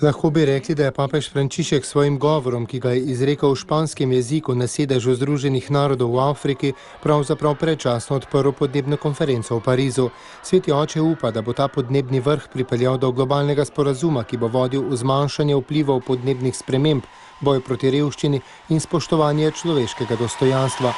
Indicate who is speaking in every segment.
Speaker 1: Lahko bi rekli, da je papež Frančišek svojim govorom, ki ga je izrekel v španskem jeziku na sedežu Združenih narodov v Afriki, pravzaprav predčasno odprl podnebno konferenco v Parizu. Sveti oče upa, da bo ta podnebni vrh pripeljal do globalnega sporazuma, ki bo vodil v zmanjšanje vplivov podnebnih sprememb, boj proti revščini in spoštovanje človeškega dostojanstva.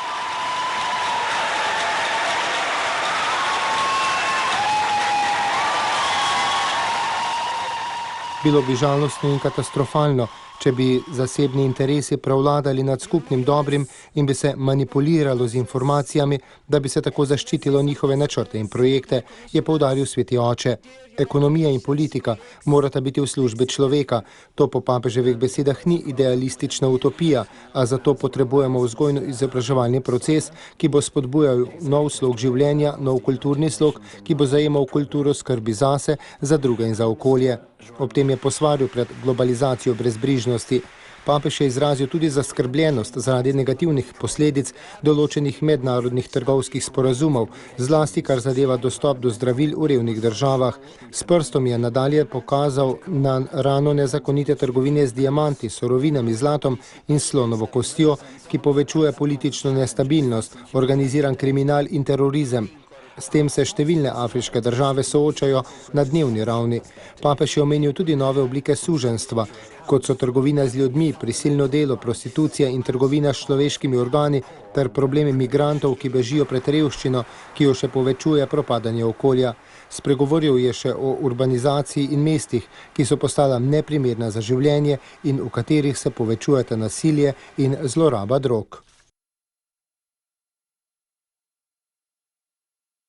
Speaker 1: Bilo bi žalostno in katastrofalno, če bi zasebni interesi prevladali nad skupnim dobrim in bi se manipuliralo z informacijami, da bi se tako zaščitilo njihove načrte in projekte, je poudaril sveti oče. Ekonomija in politika morata biti v službi človeka. To po papeževih besedah ni idealistična utopija, a zato potrebujemo vzgojno-izobraževalni proces, ki bo spodbujal nov slog življenja, nov kulturni slog, ki bo zajemal kulturo skrbi zase, za druge in za okolje. Ob tem je posvaril pred globalizacijo brezbrižnosti. Papež je izrazil tudi zaskrbljenost zaradi negativnih posledic določenih mednarodnih trgovskih sporazumov, zlasti kar zadeva dostop do zdravil v revnih državah. S prstom je nadalje pokazal na rano nezakonite trgovine z diamanti, surovinami, zlatom in slonovo kostjo, ki povečuje politično nestabilnost, organiziran kriminal in terorizem. S tem se številne afriške države soočajo na dnevni ravni. Papež je omenil tudi nove oblike suženjstva, kot so trgovina z ljudmi, prisilno delo, prostitucija in trgovina s človeškimi organi ter problemi migrantov, ki bežijo pred revščino, ki jo še povečuje propadanje okolja. Spregovoril je še o urbanizaciji in mestih, ki so postala neprimerna za življenje in v katerih se povečujeta nasilje in zloraba drog.